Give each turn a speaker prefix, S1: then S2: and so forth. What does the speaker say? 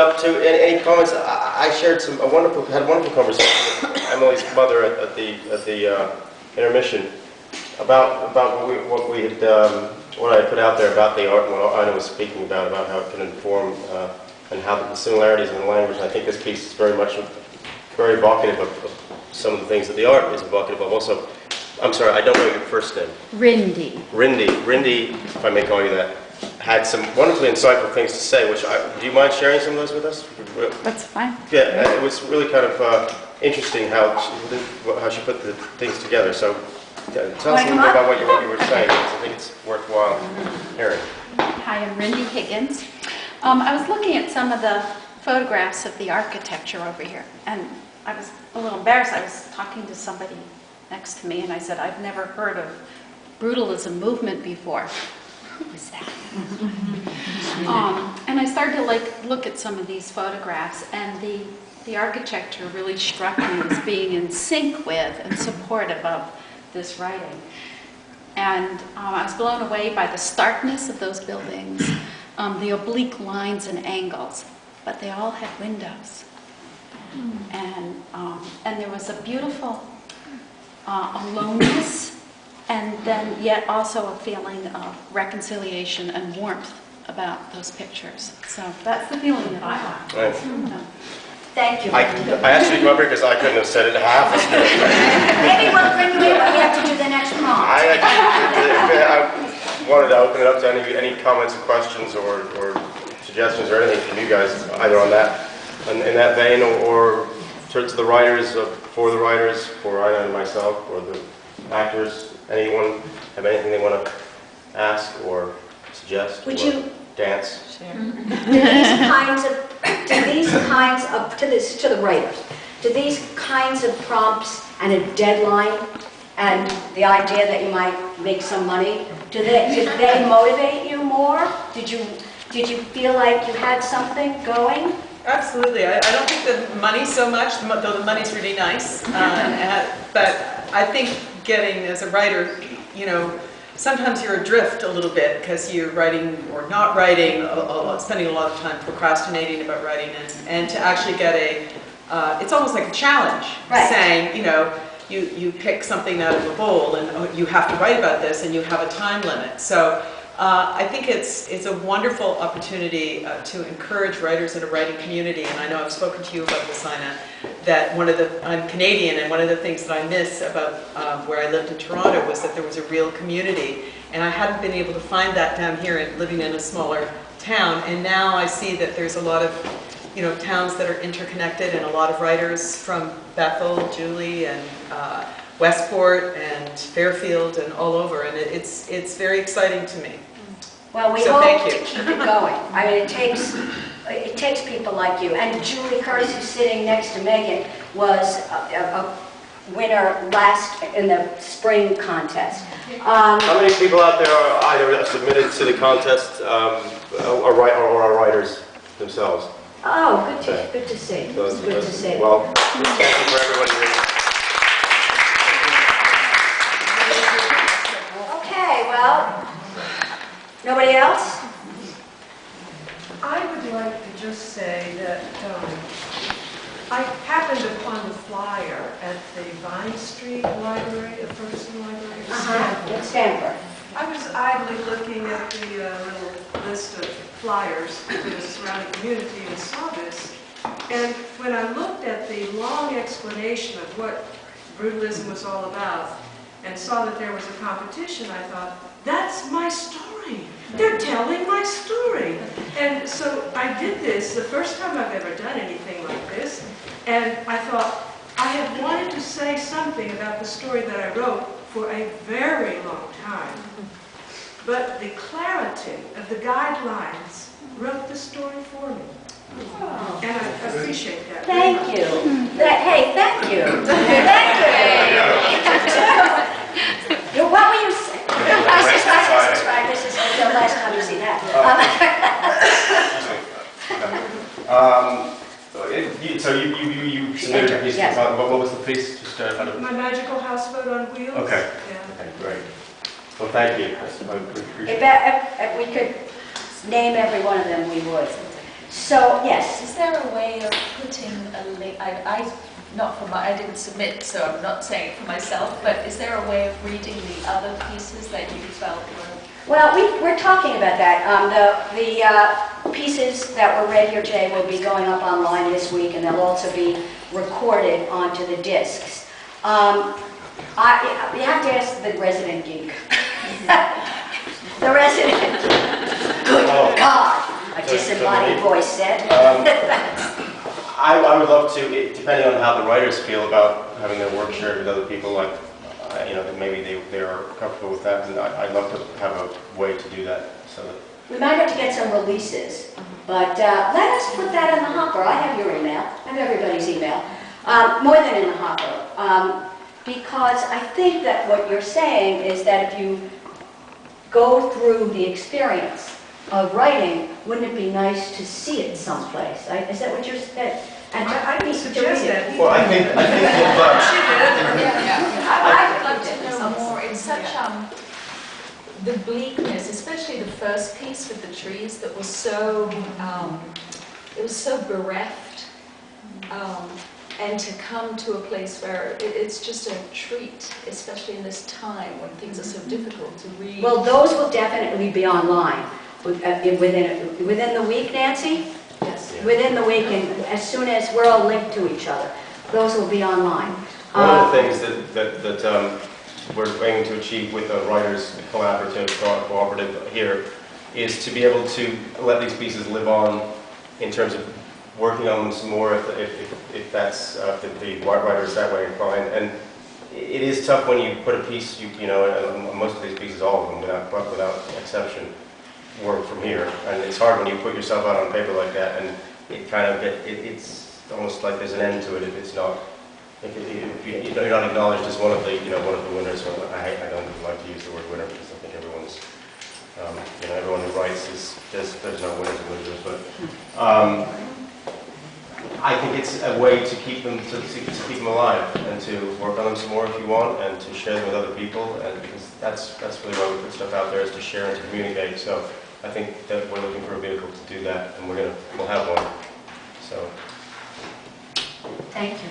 S1: up to. Any comments? I shared had a wonderful conversation with Emily's mother at the intermission about what I put out there about the art and what Ina was speaking about how it can inform and how the similarities in the language. And I think this piece is very evocative of some of the things that the art is evocative of. Also, I'm sorry, I don't know your first name.
S2: Rindy.
S1: Rindy, if I may call you that, had some wonderfully insightful things to say, do you mind sharing some of those with us?
S2: That's fine.
S1: Yeah, it was really kind of interesting how she put the things together. So tell us a little bit about what you were saying. I think it's worthwhile hearing.
S2: Hi, I'm Rindy Higgins. I was looking at some of the photographs of the architecture over here, and I was a little embarrassed. I was talking to somebody next to me, and I said, I've never heard of brutalism movement before. Who is that? And I started to look at some of these photographs, and the architecture really struck me as being in sync with and supportive of this writing. And I was blown away by the starkness of those buildings, the oblique lines and angles, but they all had windows. And there was a beautiful aloneness, and then yet also a feeling of reconciliation and warmth about those pictures. So that's the feeling that I have.
S1: Nice.
S3: Thank you.
S1: I asked you to come up here because I couldn't have said it half as good.
S3: Maybe we'll bring you in when we have to do the next prompt.
S1: I wanted to open it up to any comments or questions or suggestions or anything from you guys, either on that, in that vein, or to the writers, for the writers, for Ina and myself, or the actors. Anyone have anything they want to ask or suggest?
S3: Would
S1: or
S3: you
S1: dance?
S3: Share. To the writers, do these kinds of prompts and a deadline and the idea that you might make some money, did they motivate you more? Did you feel like you had something going?
S4: Absolutely. I don't think the money so much, though the money's really nice. But I think getting, as a writer, sometimes you're adrift a little bit because you're writing or not writing, spending a lot of time procrastinating about writing, and to actually get it's almost like a challenge,
S3: right.
S4: Saying, you pick something out of a bowl and you have to write about this and you have a time limit. So I think it's a wonderful opportunity to encourage writers in a writing community, and I know I've spoken to you about this, Ina, that I'm Canadian, and one of the things that I miss about where I lived in Toronto was that there was a real community, and I hadn't been able to find that down here living in a smaller town, and now I see that there's a lot of towns that are interconnected, and a lot of writers from Bethel, Julie, and Westport and Fairfield and all over, and it's very exciting to me.
S3: Well, we hope to keep it going. I mean, it takes people like you. And Julie Curtis, who's sitting next to Megan, was a winner in the spring contest.
S1: How many people out there are either submitted to the contest or are writers themselves?
S3: Oh, good to see.
S1: So
S3: Good to see.
S1: Well, thank you for everybody here.
S3: Well, nobody else?
S5: I would like to just say that I happened upon the flyer at the Vine Street Library, the Ferguson Library
S3: At Stanford.
S5: I was idly looking at the little list of flyers for the surrounding community and saw this. And when I looked at the long explanation of what brutalism was all about, and saw that there was a competition, I thought, that's my story. They're telling my story. And so I did this, the first time I've ever done anything like this, and I thought, I have wanted to say something about the story that I wrote for a very long time. But the clarity of the guidelines wrote the story for me. Oh. And I appreciate that.
S3: Thank you. Hey, thank you. Thank you. What were you saying? This is the last time you see that.
S1: So you submitted a piece.
S3: Yes.
S1: What was the piece? Just
S5: My Magical Houseboat on Wheels.
S1: Okay.
S5: Yeah.
S1: Okay, great. Well, thank you. I appreciate it.
S3: If we could name every one of them, we would. So, yes,
S6: Is there a way of putting a link, I didn't submit, so I'm not saying it for myself, but is there a way of reading the other pieces that you felt were?
S3: well, we're talking about that. The pieces that were read here today will be going up online this week, and they'll also be recorded onto the discs. You have to ask the resident geek. The resident, good God, a disembodied voice said.
S1: I would love to, depending on how the writers feel about having their work shared with other people, like, that maybe they're comfortable with that, and I'd love to have a way to do that, so that.
S3: We might have to get some releases, but let us put that in the hopper. I have your email, I have everybody's email, more than in the hopper, because I think that what you're saying is that if you go through the experience of writing, wouldn't it be nice to see it someplace? Is that what you're saying? And
S5: I would suggest that.
S1: Well, I think
S5: She did.
S6: I'd like to know more. It's such the bleakness, especially the first piece with the trees, that was so it was so bereft, and to come to a place where it's just a treat, especially in this time when things are so difficult to read.
S3: Well, those will definitely be online within the week, Nancy?
S6: Yes.
S3: Within the week, and as soon as we're all linked to each other, those will be online.
S1: One of the things that we're aiming to achieve with the writers cooperative here is to be able to let these pieces live on in terms of working on them some more if that's if the writer is that way inclined. And it is tough when you put a piece, most of these pieces, all of them without exception, work from here. And it's hard when you put yourself out on paper like that, and it kind of it's almost like there's an end to it if it's not. If you're not acknowledged as one of the winners. Or I don't like to use the word winner because I think everyone's everyone who writes there's no winners and losers, but I think it's a way to keep them keep them alive and to work on them some more if you want, and to share them with other people, and because that's really why we put stuff out there, is to share and to communicate. So I think that we're looking for a vehicle to do that, and we'll have one. So.
S3: Thank you.